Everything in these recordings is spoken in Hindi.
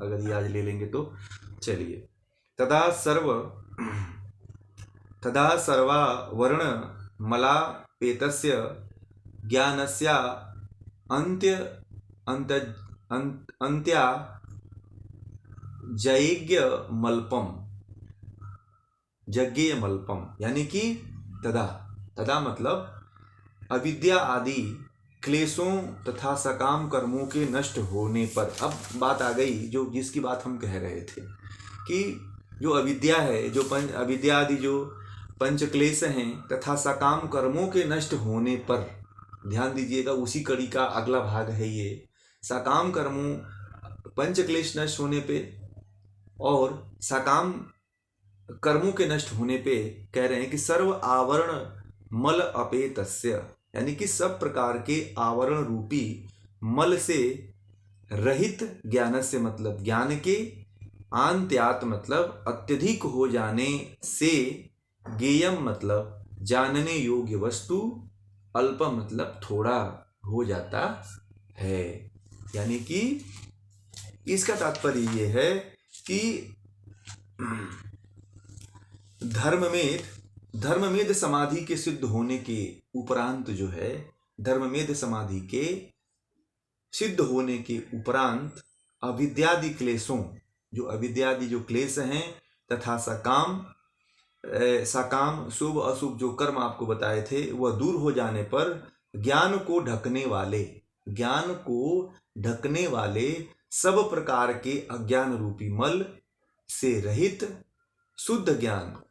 अगर ये आज ले लेंगे तो। चलिए, तदा सर्वा वर्ण मला पेतस्य ज्ञानस्या अंत्य अंत अंत्या जज्ञेय मल्पम, यानी कि तदा, तदा मतलब अविद्या आदि क्लेशों तथा सकाम कर्मों के नष्ट होने पर। अब बात आ गई जो जिसकी बात हम कह रहे थे कि जो अविद्या है, जो अविद्या आदि जो पंच क्लेश हैं तथा सकाम कर्मों के नष्ट होने पर, ध्यान दीजिएगा उसी कड़ी का अगला भाग है ये। सकाम कर्मों, पंच क्लेश नष्ट होने पे और सकाम कर्मों के नष्ट होने पे कह रहे हैं कि सर्व आवरण मल अपेतस्य, यानी कि सब प्रकार के आवरण रूपी मल से रहित ज्ञानस्य मतलब ज्ञान के, आंत्यात मतलब अत्यधिक हो जाने से, ज्ञेयम मतलब जानने योग्य वस्तु, अल्प मतलब थोड़ा हो जाता है। यानी कि इसका तात्पर्य ये है कि धर्ममेध समाधि के सिद्ध होने के उपरांत जो है, धर्ममेध समाधि के सिद्ध होने के उपरांत अविद्यादि क्लेशों, जो अविद्यादि जो क्लेश हैं तथा सकाम शुभ अशुभ जो कर्म आपको बताए थे वह दूर हो जाने पर ज्ञान को ढकने वाले सब प्रकार के अज्ञान रूपी मल से रहित शुद्ध ज्ञान,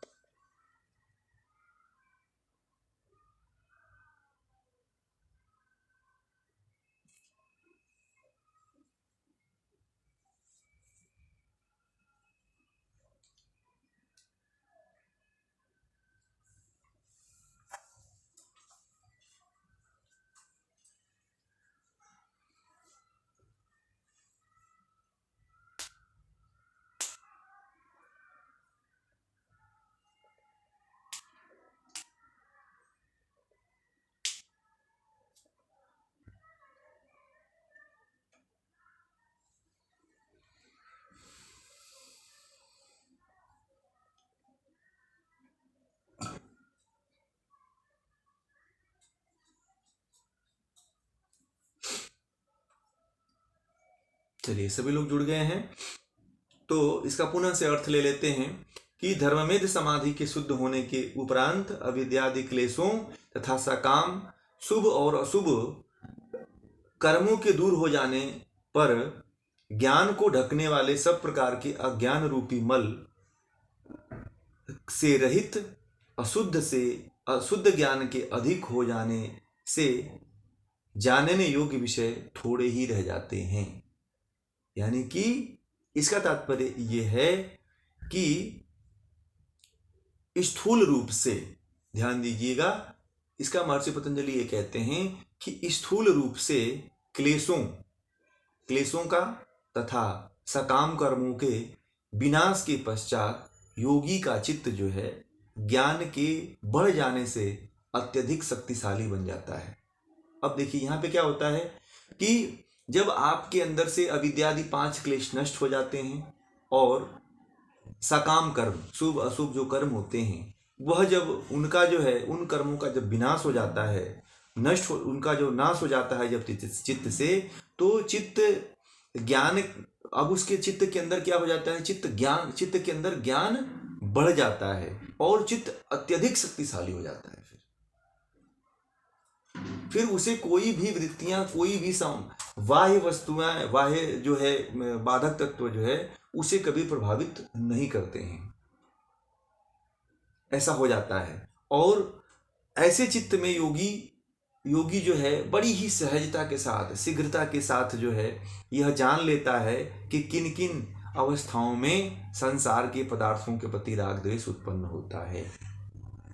चलिए सभी लोग जुड़ गए हैं तो इसका पुनः से अर्थ ले लेते हैं कि धर्ममेध समाधि के शुद्ध होने के उपरांत अविद्यादि क्लेशों तथा सकाम शुभ और अशुभ कर्मों के दूर हो जाने पर ज्ञान को ढकने वाले सब प्रकार के अज्ञान रूपी मल से रहित अशुद्ध ज्ञान के अधिक हो जाने से जानने योग्य विषय थोड़े ही रह जाते हैं। यानी कि इसका तात्पर्य यह है कि स्थूल रूप से, ध्यान दीजिएगा, इसका महर्षि पतंजलि ये कहते हैं कि स्थूल रूप से क्लेशों का तथा सकाम कर्मों के विनाश के पश्चात योगी का चित्त जो है ज्ञान के बढ़ जाने से अत्यधिक शक्तिशाली बन जाता है। अब देखिए यहाँ पे क्या होता है कि जब आपके अंदर से अविद्यादि 5 क्लेश नष्ट हो जाते हैं और सकाम कर्म शुभ अशुभ जो कर्म होते हैं वह जब उनका जो है उन कर्मों का जब विनाश हो जाता है, उनका जो नाश हो जाता है जब चित्त से, तो चित्त ज्ञान, अब उसके चित्त के अंदर क्या हो जाता है, चित्त के अंदर ज्ञान बढ़ जाता है और चित्त अत्यधिक शक्तिशाली हो जाता है। फिर उसे कोई भी वृत्तियां, कोई भी बाह्य वस्तुएं, बाह्य जो है बाधक तत्व जो है उसे कभी प्रभावित नहीं करते हैं। ऐसा हो जाता है और ऐसे चित्त में योगी जो है बड़ी ही सहजता के साथ, शीघ्रता के साथ जो है यह जान लेता है कि किन किन अवस्थाओं में संसार के पदार्थों के प्रति राग द्वेष उत्पन्न होता है।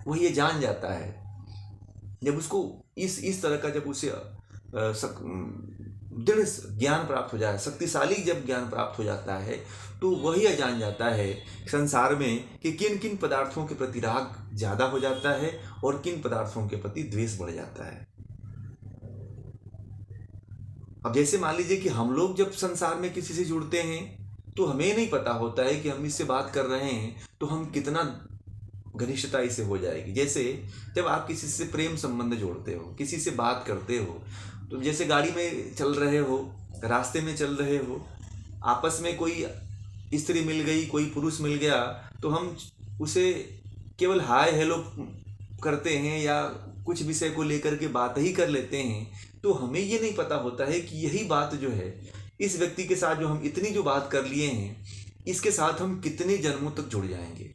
वह ये जान जाता है जब उसको इस तरह का, जब उसे दृढ़ ज्ञान प्राप्त हो जाए, शक्तिशाली जब ज्ञान प्राप्त हो जाता है, तो वही जान जाता है संसार में कि किन किन पदार्थों के प्रति राग ज्यादा हो जाता है और किन पदार्थों के प्रति द्वेष बढ़ जाता है। अब जैसे मान लीजिए कि हम लोग जब संसार में किसी से जुड़ते हैं तो हमें नहीं पता होता है कि हम इससे बात कर रहे हैं तो हम कितना घनिष्ठता इससे हो जाएगी। जैसे जब आप किसी से प्रेम संबंध जोड़ते हो, किसी से बात करते हो, तो जैसे गाड़ी में चल रहे हो, रास्ते में चल रहे हो, आपस में कोई स्त्री मिल गई, कोई पुरुष मिल गया, तो हम उसे केवल हाय हेलो करते हैं या कुछ विषय को लेकर के बात ही कर लेते हैं। तो हमें ये नहीं पता होता है कि यही बात जो है, इस व्यक्ति के साथ जो हम इतनी जो बात कर लिए हैं, इसके साथ हम कितने जन्मों तक जुड़ जाएंगे।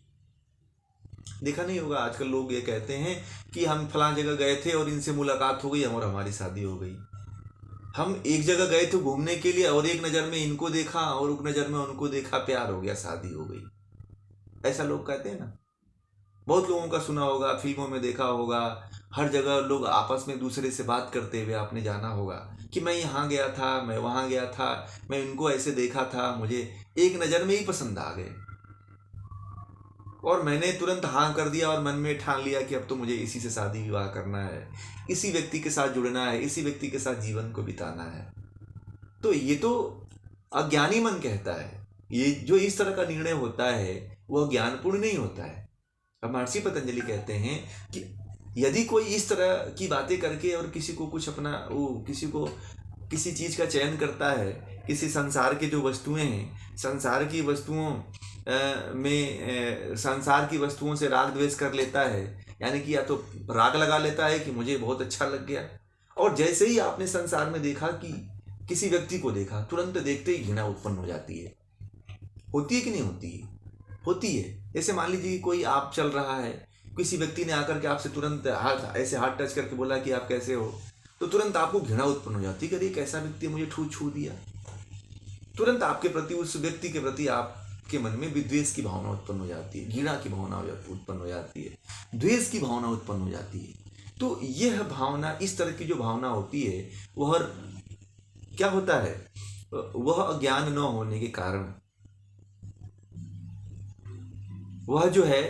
देखा नहीं होगा आजकल लोग ये कहते हैं कि हम फलां जगह गए थे और इनसे मुलाकात हो गई और हमारी शादी हो गई। हम एक जगह गए थे घूमने के लिए और एक नज़र में इनको देखा और एक नज़र में उनको देखा, प्यार हो गया, शादी हो गई। ऐसा लोग कहते हैं ना। बहुत लोगों का सुना होगा, फिल्मों में देखा होगा, हर जगह लोग आपस में दूसरे से बात करते हुए आपने जाना होगा कि मैं यहाँ गया था, मैं वहाँ गया था, मैं इनको ऐसे देखा था, मुझे एक नज़र में ही पसंद आ गए और मैंने तुरंत हाँ कर दिया और मन में ठान लिया कि अब तो मुझे इसी से शादी विवाह करना है, इसी व्यक्ति के साथ जुड़ना है, इसी व्यक्ति के साथ जीवन को बिताना है। तो ये तो अज्ञानी मन कहता है। ये जो इस तरह का निर्णय होता है वह ज्ञानपूर्ण नहीं होता है। अब महर्षि पतंजलि कहते हैं कि यदि कोई इस तरह की बातें करके और किसी को कुछ अपना किसी को किसी चीज़ का चयन करता है, किसी संसार की जो वस्तुएं हैं, संसार की वस्तुओं में संसार की वस्तुओं से राग द्वेष कर लेता है, यानी कि या तो राग लगा लेता है कि मुझे बहुत अच्छा लग गया, और जैसे ही आपने संसार में देखा कि किसी व्यक्ति को देखा, तुरंत देखते ही घृणा उत्पन्न हो जाती है। होती है कि नहीं होती है? होती है। जैसे मान लीजिए कोई आप चल रहा है, किसी व्यक्ति ने आकर के आपसे तुरंत हाथ टच करके बोला कि आप कैसे हो, तो तुरंत आपको घृणा उत्पन्न हो जाती है कि एक ऐसा व्यक्ति मुझे छू दिया। तुरंत आपके प्रति, उस व्यक्ति के प्रति आपके मन में विद्वेष की भावना उत्पन्न हो जाती है, घृणा की भावना उत्पन्न हो जाती है, द्वेष की भावना उत्पन्न हो जाती है। तो यह भावना, इस तरह की जो भावना होती है, वह क्या होता है, वह अज्ञान न होने के कारण वह जो है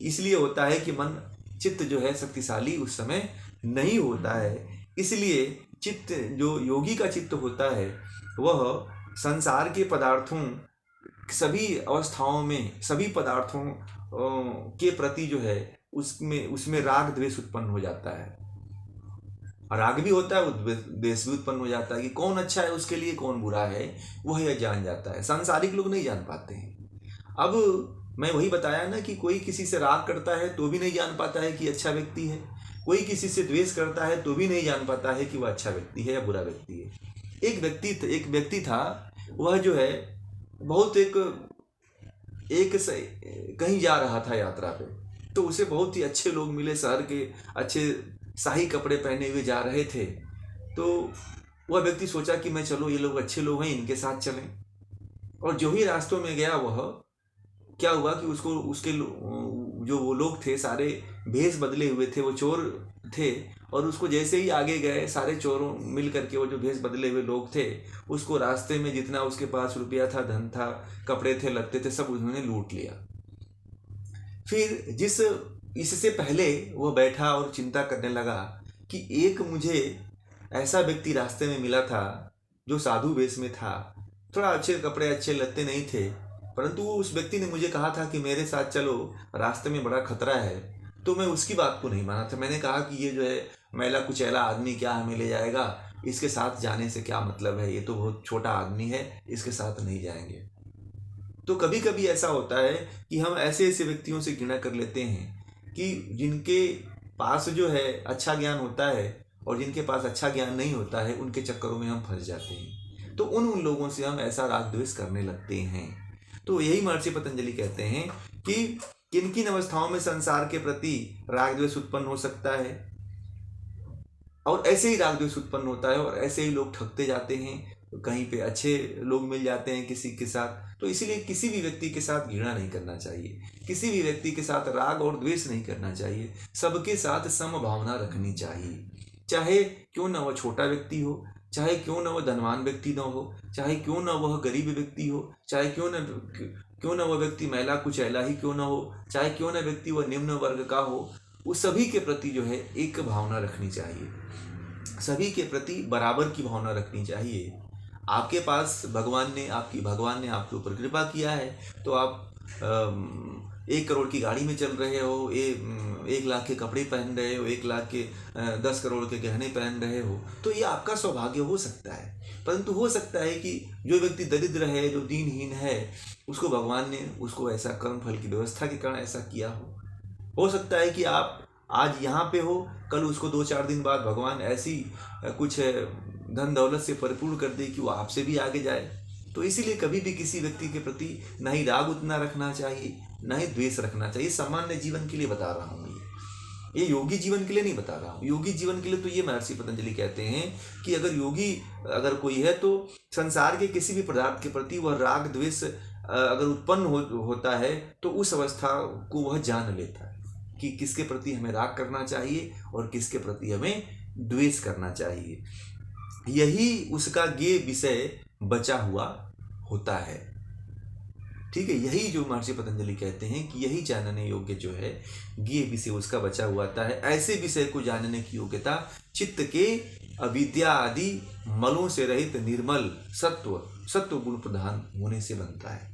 इसलिए होता है कि मन चित्त जो है शक्तिशाली उस समय नहीं होता है। इसलिए चित्त, जो योगी का चित्त होता है, वह संसार के पदार्थों, सभी अवस्थाओं में, सभी पदार्थों के प्रति जो है उसमें राग द्वेष उत्पन्न हो जाता है। राग भी होता है, द्वेष भी उत्पन्न हो जाता है कि कौन अच्छा है उसके लिए, कौन बुरा है, वह यह जान जाता है। सांसारिक लोग नहीं जान पाते हैं। अब मैं वही बताया ना कि कोई किसी से राग करता है तो भी नहीं जान पाता है कि अच्छा व्यक्ति है, कोई किसी से द्वेष करता है तो भी नहीं जान पाता है कि वह अच्छा व्यक्ति है या बुरा व्यक्ति है। एक व्यक्ति था, वह जो है बहुत कहीं जा रहा था यात्रा पे, तो उसे बहुत ही अच्छे लोग मिले, शहर के अच्छे शाही कपड़े पहने हुए जा रहे थे। तो वह व्यक्ति सोचा कि मैं, चलो ये लोग अच्छे लोग हैं, इनके साथ चलें। और जो ही रास्तों में गया, वह क्या हुआ कि उसके जो वो लोग थे सारे भेष बदले हुए थे, वो चोर थे, और उसको जैसे ही आगे गए, सारे चोरों मिल करके, वो जो भेष बदले हुए लोग थे, उसको रास्ते में जितना उसके पास रुपया था, धन था, कपड़े थे, लगते थे, सब उन्होंने लूट लिया। फिर इससे पहले वह बैठा और चिंता करने लगा कि एक मुझे ऐसा व्यक्ति रास्ते में मिला था जो साधु वेश में था, थोड़ा अच्छे कपड़े, अच्छे लत्ते नहीं थे, परंतु उस व्यक्ति ने मुझे कहा था कि मेरे साथ चलो, रास्ते में बड़ा खतरा है। तो मैं उसकी बात को नहीं माना था। मैंने कहा कि ये जो है मैला कुचैला आदमी क्या हमें ले जाएगा, इसके साथ जाने से क्या मतलब है, ये तो बहुत छोटा आदमी है, इसके साथ नहीं जाएंगे। तो कभी कभी ऐसा होता है कि हम ऐसे व्यक्तियों से घृणा कर लेते हैं कि जिनके पास जो है अच्छा ज्ञान होता है और जिनके पास अच्छा ज्ञान नहीं होता है, उनके चक्करों में हम फंस जाते हैं। तो उन लोगों से हम ऐसा राग द्वेष करने लगते हैं। तो यही महर्षि पतंजलि कहते हैं कि किन किन अवस्थाओं में संसार के प्रति राग द्वेष उत्पन्न हो सकता है, और ऐसे ही राग द्वेष उत्पन्न होता है, और ऐसे ही लोग ठगते जाते हैं। कहीं पे अच्छे लोग मिल जाते हैं किसी के साथ। तो इसीलिए किसी भी व्यक्ति के साथ घृणा नहीं करना चाहिए, किसी भी व्यक्ति के साथ राग और द्वेष नहीं करना चाहिए, सबके साथ समभावना रखनी चाहिए। चाहे क्यों न वह छोटा व्यक्ति हो, चाहे क्यों न वह धनवान व्यक्ति न हो, चाहे क्यों न वह गरीब व्यक्ति हो, चाहे क्यों न वह व्यक्ति मैला कुचैला ही क्यों न हो, चाहे क्यों न व्यक्ति वह निम्न वर्ग का हो, उस सभी के प्रति जो है एक भावना रखनी चाहिए, सभी के प्रति बराबर की भावना रखनी चाहिए। आपके पास भगवान ने आपके ऊपर कृपा किया है, तो आप 1 करोड़ की गाड़ी में चल रहे हो, 1 लाख के कपड़े पहन रहे हो, 1 लाख के 10 करोड़ के गहने पहन रहे हो, तो ये आपका सौभाग्य हो सकता है। परंतु हो सकता है कि जो व्यक्ति दरिद्र है, जो दीनहीन है, उसको भगवान ने उसको ऐसा कर्म फल की व्यवस्था के कारण ऐसा किया हो सकता है कि आप आज यहाँ पे हो, कल उसको 2-4 दिन बाद भगवान ऐसी कुछ धन दौलत से परिपूर्ण कर दे कि वो आपसे भी आगे जाए। तो इसीलिए कभी भी किसी व्यक्ति के प्रति ना ही राग उतना रखना चाहिए, ना ही द्वेष रखना चाहिए। सामान्य जीवन के लिए बता रहा हूँ, ये योगी जीवन के लिए नहीं बता रहा हूँ। योगी जीवन के लिए तो ये महर्षि पतंजलि कहते हैं कि अगर कोई है तो संसार के किसी भी पदार्थ के प्रति वह राग द्वेष अगर उत्पन्न होता है तो उस अवस्था को वह जान लेता है कि किसके प्रति हमें राग करना चाहिए और किसके प्रति हमें द्वेष करना चाहिए। यही उसका ज्ञेय विषय बचा हुआ होता है। ठीक है, यही जो महर्षि पतंजलि कहते हैं कि यही जानने योग्य जो है ज्ञेय विषय उसका बचा हुआ आता है। ऐसे विषय को जानने की योग्यता चित्त के अविद्या आदि मलों से रहित निर्मल सत्व गुण प्रधान होने से बनता है।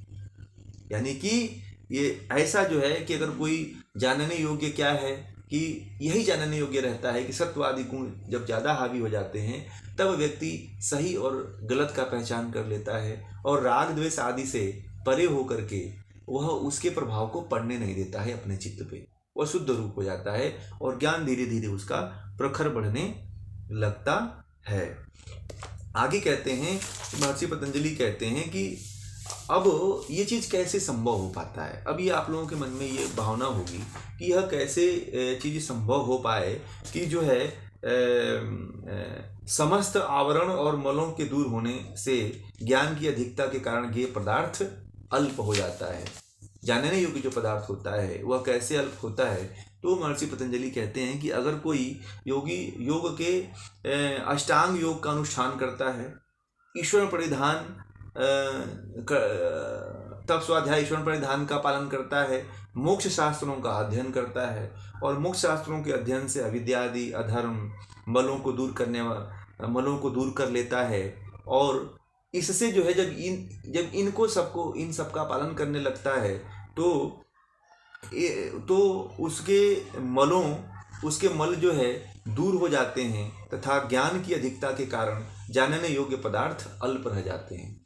यानी कि ये ऐसा जो है कि अगर कोई जानने योग्य क्या है कि यही जानने योग्य रहता है कि सत्व आदि गुण जब ज़्यादा हावी हो जाते हैं तब व्यक्ति सही और गलत का पहचान कर लेता है और राग द्वेष आदि से परे होकर के वह उसके प्रभाव को पड़ने नहीं देता है अपने चित्त पे। वह शुद्ध रूप हो जाता है और ज्ञान धीरे धीरे उसका प्रखर बढ़ने लगता है। आगे कहते हैं, महर्षि पतंजलि कहते हैं कि अब ये चीज़ कैसे संभव हो पाता है। अब ये आप लोगों के मन में ये भावना होगी कि यह कैसे चीज़ संभव हो पाए कि जो है समस्त आवरण और मलों के दूर होने से ज्ञान की अधिकता के कारण ज्ञेय पदार्थ अल्प हो जाता है। जानने योग्य जो पदार्थ होता है वह कैसे अल्प होता है, तो महर्षि पतंजलि कहते हैं कि अगर कोई योगी योग के अष्टांग योग का अनुष्ठान करता है, ईश्वर परिधान तप स्वाध्याय ईश्वर परिधान का पालन करता है, मोक्ष शास्त्रों का अध्ययन करता है और मोक्ष शास्त्रों के अध्ययन से अविद्या आदि अधर्म मलों को दूर कर लेता है और इससे जो है जब इन सबका पालन करने लगता है तो उसके मल जो है दूर हो जाते हैं तथा ज्ञान की अधिकता के कारण जानने योग्य पदार्थ अल्प रह जाते हैं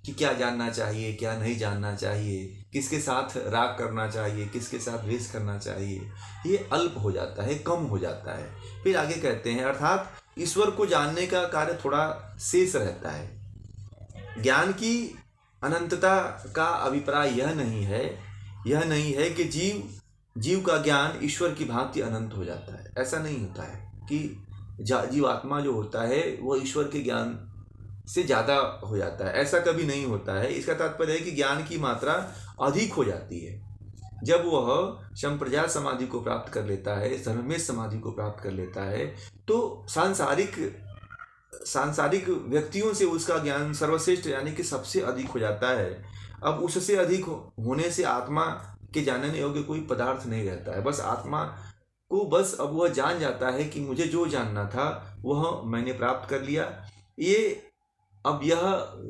कि क्या जानना चाहिए, क्या नहीं जानना चाहिए, किसके साथ राग करना चाहिए, किसके साथ द्वेष करना चाहिए, ये अल्प हो जाता है, कम हो जाता है। फिर आगे कहते हैं अर्थात ईश्वर को जानने का कार्य थोड़ा शेष रहता है। ज्ञान की अनंतता का अभिप्राय यह नहीं है कि जीव का ज्ञान ईश्वर की भांति अनंत हो जाता है। ऐसा नहीं होता है कि जीवात्मा जो होता है वह ईश्वर के ज्ञान से ज़्यादा हो जाता है, ऐसा कभी नहीं होता है। इसका तात्पर्य है कि ज्ञान की मात्रा अधिक हो जाती है जब वह संप्रजात समाधि को प्राप्त कर लेता है, धर्मेश समाधि को प्राप्त कर लेता है, तो सांसारिक व्यक्तियों से उसका ज्ञान सर्वश्रेष्ठ यानी कि सबसे अधिक हो जाता है। अब उससे अधिक होने से आत्मा के जानने योग्य कोई पदार्थ नहीं रहता है। बस आत्मा को अब वह जान जाता है कि मुझे जो जानना था वह मैंने प्राप्त कर लिया। अब यह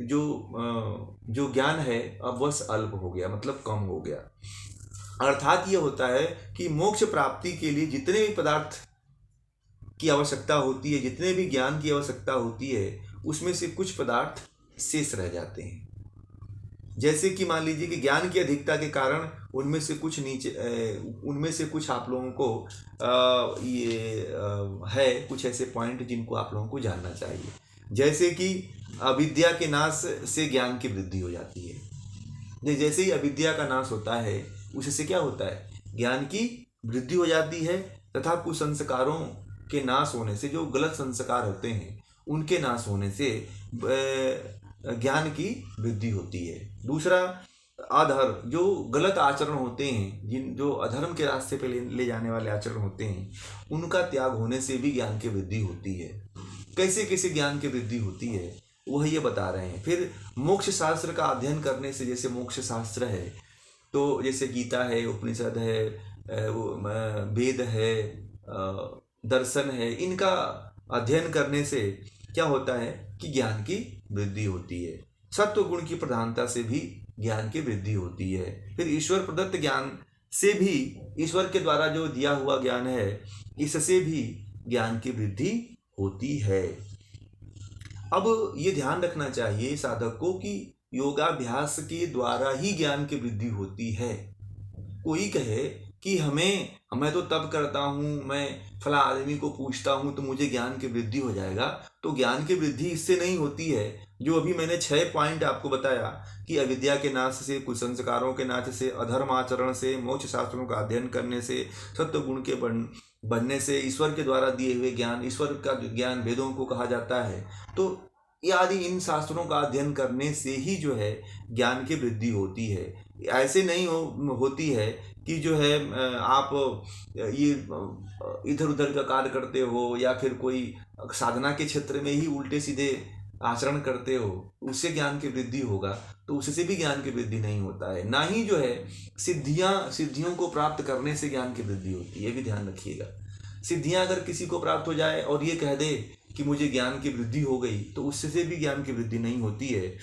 जो ज्ञान है अब बस अल्प हो गया, मतलब कम हो गया। अर्थात यह होता है कि मोक्ष प्राप्ति के लिए जितने भी पदार्थ की आवश्यकता होती है, जितने भी ज्ञान की आवश्यकता होती है, उसमें से कुछ पदार्थ शेष रह जाते हैं। जैसे कि मान लीजिए कि ज्ञान की अधिकता के कारण उनमें से कुछ आप लोगों को है कुछ ऐसे पॉइंट जिनको आप लोगों को जानना चाहिए। जैसे कि अविद्या के नाश से ज्ञान की वृद्धि हो जाती है। जैसे ही अविद्या का नाश होता है उससे क्या होता है, ज्ञान की वृद्धि हो जाती है तथा कुसंस्कारों के नाश होने से, जो गलत संस्कार होते हैं उनके नाश होने से ज्ञान की वृद्धि होती है। दूसरा, अधर्म, जो गलत आचरण होते हैं, जो अधर्म के रास्ते पे ले जाने वाले आचरण होते हैं, उनका त्याग होने से भी ज्ञान की वृद्धि होती है। कैसे ज्ञान की वृद्धि होती है वह ये बता रहे हैं। फिर मोक्ष शास्त्र का अध्ययन करने से, जैसे मोक्ष शास्त्र है तो जैसे गीता है, उपनिषद है, वेद है, दर्शन है, इनका अध्ययन करने से क्या होता है कि ज्ञान की वृद्धि होती है। सत्व गुण की प्रधानता से भी ज्ञान की वृद्धि होती है। फिर ईश्वर प्रदत्त ज्ञान से भी, ईश्वर के द्वारा जो दिया हुआ ज्ञान है, इससे भी ज्ञान की वृद्धि होती है। अब ये ध्यान रखना चाहिए साधक को कि योगाभ्यास के द्वारा ही ज्ञान की वृद्धि होती है। कोई कहे कि मैं तो तब करता हूँ, मैं फला आदमी को पूछता हूँ तो मुझे ज्ञान की वृद्धि हो जाएगा, तो ज्ञान की वृद्धि इससे नहीं होती है। जो अभी मैंने 6 पॉइंट आपको बताया कि अविद्या के नाश से, कुसंस्कारों के नाश से, अधर्म आचरण से, मोक्ष शास्त्रों का अध्ययन करने से, सत्व गुण के बनने से, ईश्वर के द्वारा दिए हुए ज्ञान, ईश्वर का ज्ञान वेदों को कहा जाता है, तो ये आदि इन शास्त्रों का अध्ययन करने से ही जो है ज्ञान की वृद्धि होती है। ऐसे नहीं होती है कि जो है आप ये इधर उधर का कार्य करते हो या फिर कोई साधना के क्षेत्र में ही उल्टे सीधे आचरण करते हो, उससे ज्ञान की वृद्धि होगा, तो उससे भी ज्ञान की वृद्धि नहीं होता है। ना ही जो है सिद्धियों को प्राप्त करने से ज्ञान की वृद्धि होती है, ये भी ध्यान रखिएगा। सिद्धियां अगर किसी को प्राप्त हो जाए और ये कह दे कि मुझे ज्ञान की वृद्धि हो गई, तो उससे भी ज्ञान की वृद्धि नहीं होती है।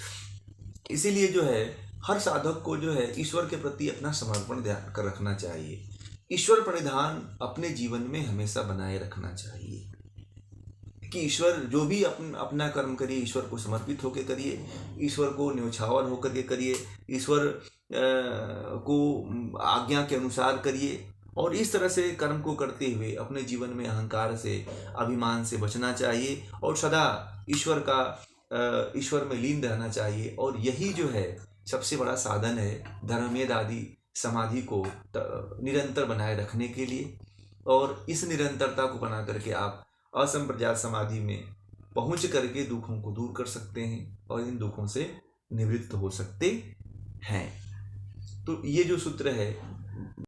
इसीलिए जो है हर साधक को जो है ईश्वर के प्रति अपना समर्पण ध्यान कर रखना चाहिए। ईश्वर प्रणिधान अपने जीवन में हमेशा बनाए रखना चाहिए कि ईश्वर जो भी अपना कर्म करिए, ईश्वर को समर्पित होकर करिए, ईश्वर को न्योछावर होकर के करिए, ईश्वर को आज्ञा के अनुसार करिए, और इस तरह से कर्म को करते हुए अपने जीवन में अहंकार से, अभिमान से बचना चाहिए और सदा ईश्वर में लीन रहना चाहिए। और यही जो है सबसे बड़ा साधन है धर्मवेद आदि समाधि को निरंतर बनाए रखने के लिए। और इस निरंतरता को बना करके आप असंप्रज्ञात समाधि में पहुंच करके दुखों को दूर कर सकते हैं और इन दुखों से निवृत्त हो सकते हैं। तो ये जो सूत्र है